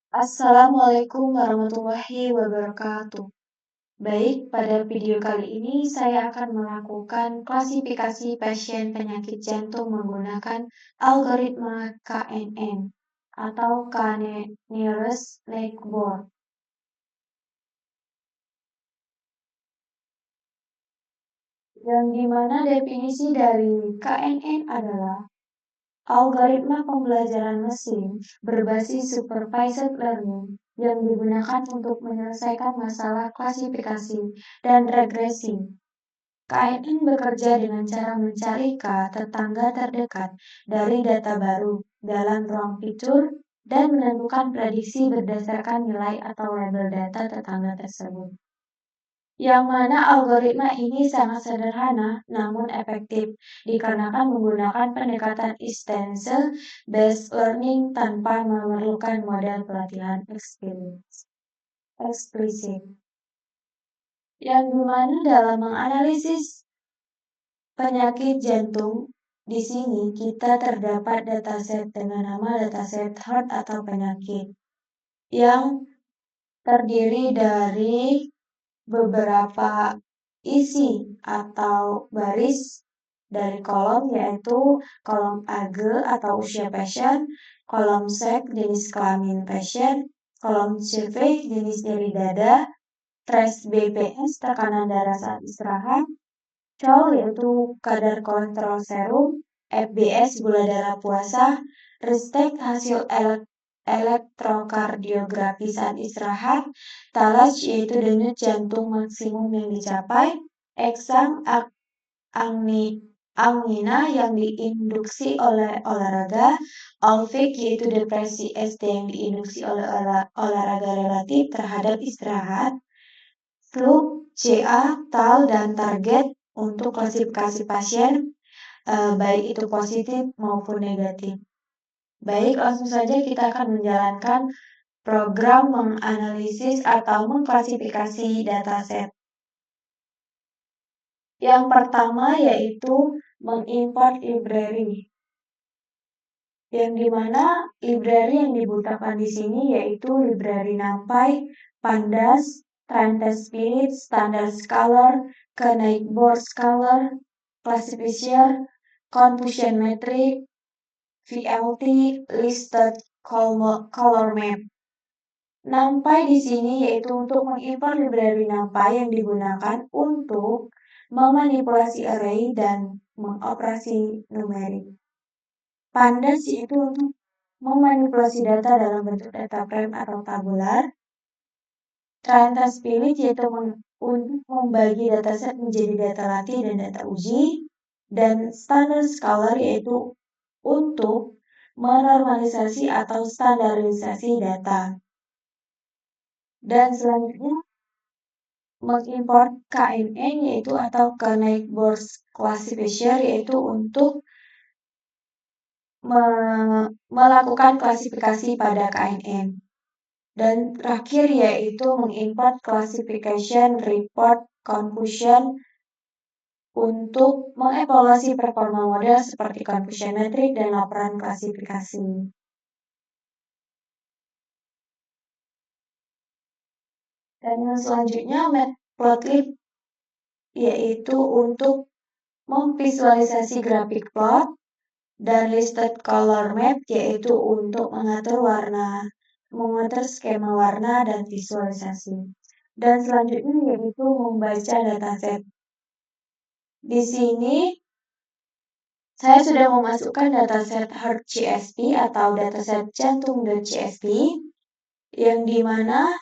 Assalamualaikum warahmatullahi wabarakatuh. Baik, pada video kali ini saya akan melakukan klasifikasi pasien penyakit jantung menggunakan algoritma KNN atau Nearest Neighbor, yang dimana definisi dari KNN adalah algoritma pembelajaran mesin berbasis supervised learning yang digunakan untuk menyelesaikan masalah klasifikasi dan regresi. KNN bekerja dengan cara mencari tetangga terdekat dari data baru dalam ruang fitur dan menentukan prediksi berdasarkan nilai atau label data tetangga tersebut. Yang mana algoritma ini sangat sederhana namun efektif dikarenakan menggunakan pendekatan instance-based learning tanpa memerlukan model pelatihan eksplisit. Yang dimana dalam menganalisis penyakit jantung, di sini kita terdapat dataset dengan nama dataset heart atau penyakit yang terdiri dari beberapa isi atau baris dari kolom, yaitu kolom age atau usia pasien, kolom sek jenis kelamin pasien, kolom CV jenis nyeri dada, trace BPS tekanan darah saat istirahat, COL yaitu kadar kolesterol serum, FBS gula darah puasa, restek hasil elektrokardiografi saat istirahat, TALAS yaitu denyut jantung maksimum yang dicapai, eksang angina yang diinduksi oleh olahraga, Alfik yaitu depresi ST yang diinduksi oleh olahraga relatif terhadap istirahat, Fluke, CA, TAL, dan target untuk klasifikasi pasien, baik itu positif maupun negatif. Baik, langsung saja kita akan menjalankan program menganalisis atau mengklasifikasi dataset. Yang pertama yaitu mengimport library. Yang dimana library yang dibutuhkan di sini yaitu library NumPy, Pandas, Trend Spirit, Standard Scholar, Neighbor Scholar, Classifier, Confusion Metric, VLT, Listed Color Map. NumPy di sini yaitu untuk mengimport library NumPy yang digunakan untuk memanipulasi array dan mengoperasi numerik. Pandas yaitu untuk memanipulasi data dalam bentuk data frame atau tabular. Trend Spirit yaitu untuk membagi dataset menjadi data latih dan data uji. Dan Standard Scholar yaitu untuk menormalisasi atau standarisasi data. Dan selanjutnya mengimport KNN yaitu atau Neighbor Classifier yaitu untuk melakukan klasifikasi pada KNN. Dan terakhir yaitu mengimport classification report confusion untuk mengevaluasi performa model seperti confusion metric dan laporan klasifikasi. Dan yang selanjutnya matplotlib yaitu untuk memvisualisasi grafik plot, dan listed color map yaitu untuk mengatur skema warna dan visualisasi. Dan selanjutnya yaitu membaca dataset. Di sini saya sudah memasukkan dataset Heart CSP atau dataset jantung.csp yang dimana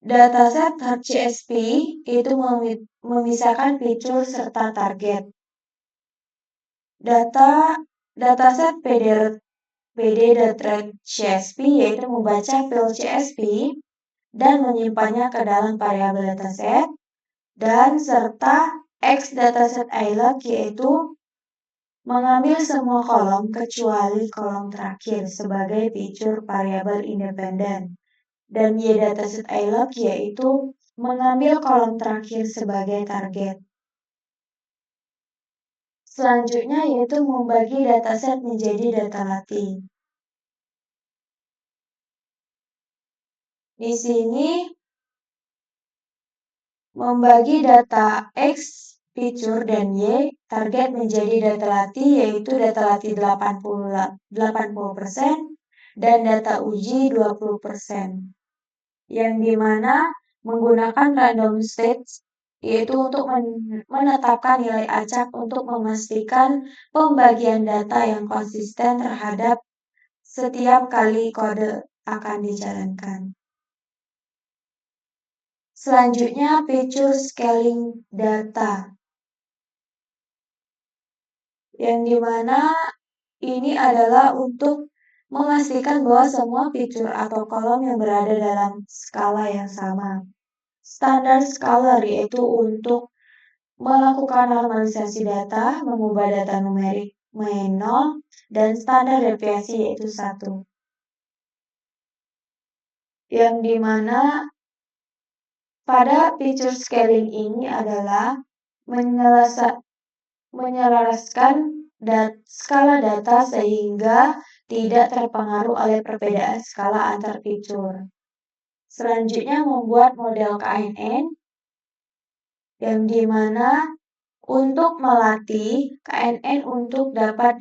dataset Heart CSP itu memisahkan fitur serta target. Dataset PD.CSP yaitu membaca file CSP dan menyimpannya ke dalam variabel dataset, dan serta X dataset ilog yaitu mengambil semua kolom kecuali kolom terakhir sebagai fitur variabel independen, dan Y dataset ilog yaitu mengambil kolom terakhir sebagai target. Selanjutnya yaitu membagi dataset menjadi data latih. Di sini membagi data X, feature, dan Y, target menjadi data latih, yaitu data latih 80% dan data uji 20%. Yang dimana menggunakan random stage, yaitu untuk menetapkan nilai acak untuk memastikan pembagian data yang konsisten terhadap setiap kali kode akan dijalankan. Selanjutnya, feature scaling data, yang dimana ini adalah untuk memastikan bahwa semua feature atau kolom yang berada dalam skala yang sama. Standard scalar yaitu untuk melakukan normalisasi data, mengubah data numerik menjadi 0, dan standar deviasi yaitu 1. Yang dimana pada feature scaling ini adalah menyelaraskan skala data sehingga tidak terpengaruh oleh perbedaan skala antar feature. Selanjutnya membuat model KNN, yang dimana untuk melatih KNN untuk dapat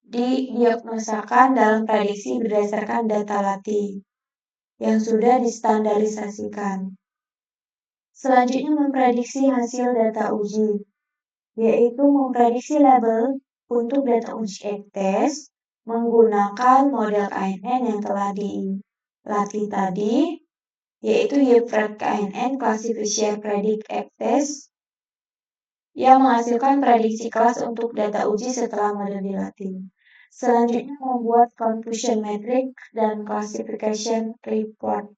didiagnosakan dalam prediksi berdasarkan data latih yang sudah distandarisasikan. Selanjutnya memprediksi hasil data uji, yaitu memprediksi label untuk data uji X-test menggunakan model KNN yang telah dilatih tadi, yaitu YPRED KNN Classifier Predict X-test yang menghasilkan prediksi kelas untuk data uji setelah model dilatih. Selanjutnya membuat confusion metric dan classification report.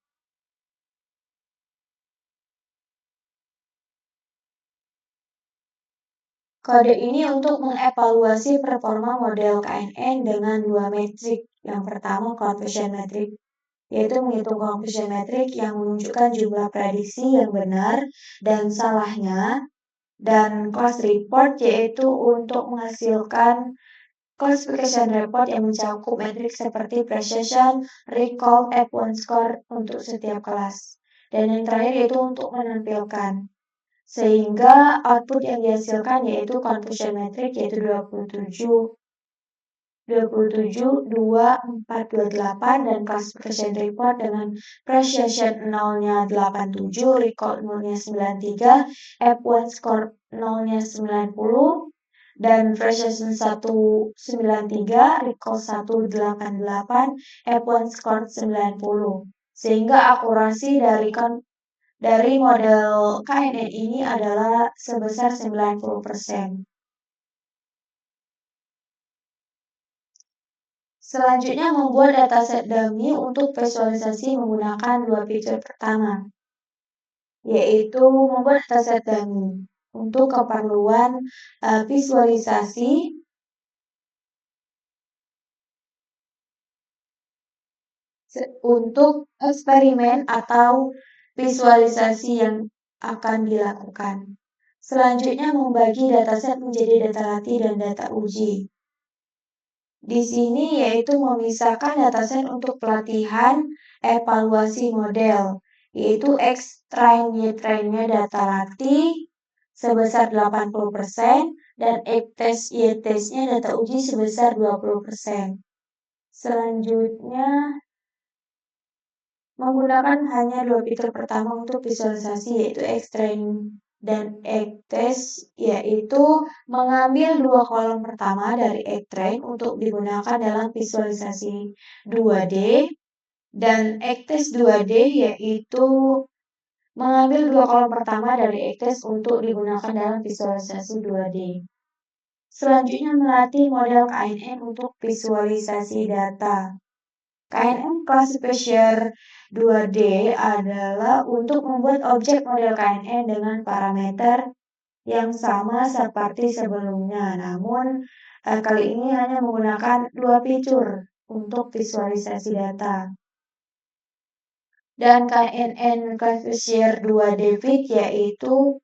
Kode ini untuk mengevaluasi performa model KNN dengan 2 metrik. Yang pertama confusion metric, yaitu menghitung confusion metric yang menunjukkan jumlah prediksi yang benar dan salahnya, dan class report yaitu untuk menghasilkan classification report yang mencakup metrik seperti precision, recall, F1 score untuk setiap kelas. Dan yang terakhir yaitu untuk menampilkan. Sehingga output yang dihasilkan yaitu confusion metric yaitu 27, 2, 4, 28, dan classification report dengan precision 0-nya 87, recall 0-nya 93, F1 score 0-nya 90, dan precision 193, recall 188, F1 score 90. Sehingga akurasi dari model KNN ini adalah sebesar 90%. Selanjutnya membuat dataset dummy untuk visualisasi menggunakan 2 fitur pertama, yaitu membuat dataset dummy untuk keperluan visualisasi untuk eksperimen atau visualisasi yang akan dilakukan. Selanjutnya membagi dataset menjadi data latih dan data uji. Di sini yaitu memisahkan dataset untuk pelatihan evaluasi model, yaitu X-train Y-train-nya data latih sebesar 80% dan X-test Y-test-nya data uji sebesar 20%. Selanjutnya menggunakan hanya 2 fitur pertama untuk visualisasi, yaitu X-train dan X-test, yaitu mengambil 2 kolom pertama dari X-train untuk digunakan dalam visualisasi 2D, dan X-test 2D yaitu mengambil 2 kolom pertama dari X-test untuk digunakan dalam visualisasi 2D. Selanjutnya melatih model KNN untuk visualisasi data. KNN Classifier 2D adalah untuk membuat objek model KNN dengan parameter yang sama seperti sebelumnya, namun kali ini hanya menggunakan 2 fitur untuk visualisasi data. Dan KNN Classifier 2D Fit yaitu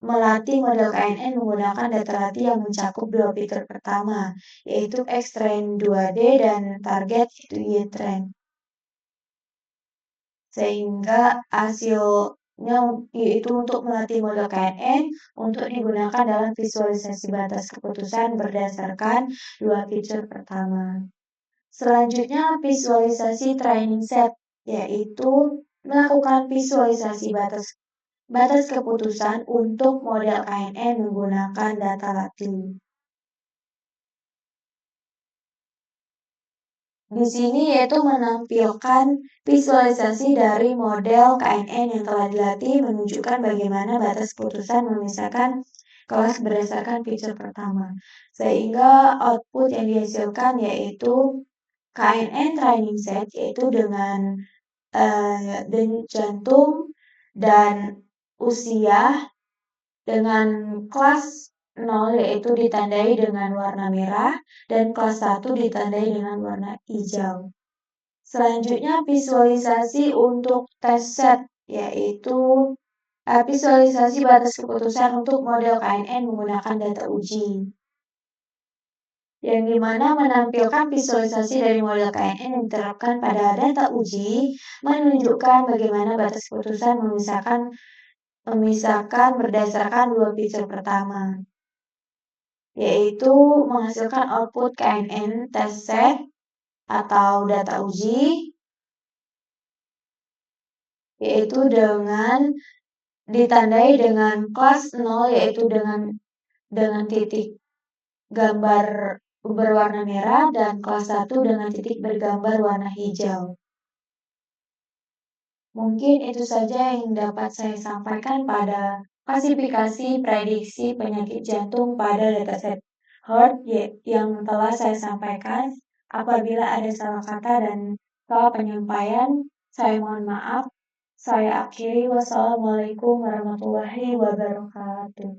melatih model KNN menggunakan data latih yang mencakup 2 fitur pertama, yaitu X-train 2D dan target yaitu Y-train. sehingga hasilnya yaitu untuk melatih model KNN untuk digunakan dalam visualisasi batas keputusan berdasarkan dua fitur pertama. Selanjutnya visualisasi training set, yaitu melakukan visualisasi batas keputusan untuk model KNN menggunakan data latih. Di sini yaitu menampilkan visualisasi dari model KNN yang telah dilatih menunjukkan bagaimana batas keputusan memisahkan kelas berdasarkan fitur pertama. Sehingga output yang dihasilkan yaitu KNN training set yaitu dengan denyut jantung dan usia dengan kelas 0 yaitu ditandai dengan warna merah dan kelas 1 ditandai dengan warna hijau. Selanjutnya visualisasi untuk test set yaitu visualisasi batas keputusan untuk model KNN menggunakan data uji. Yang dimana menampilkan visualisasi dari model KNN yang diterapkan pada data uji menunjukkan bagaimana batas keputusan memisahkan berdasarkan dua fitur pertama, yaitu menghasilkan output KNN test set atau data uji, yaitu dengan ditandai dengan kelas 0 yaitu dengan titik gambar berwarna merah dan kelas 1 dengan titik bergambar warna hijau. Mungkin itu saja yang dapat saya sampaikan pada klasifikasi prediksi penyakit jantung pada dataset Heart yang telah saya sampaikan. Apabila ada salah kata dan salah penyampaian, saya mohon maaf. Saya akhiri. Wassalamualaikum warahmatullahi wabarakatuh.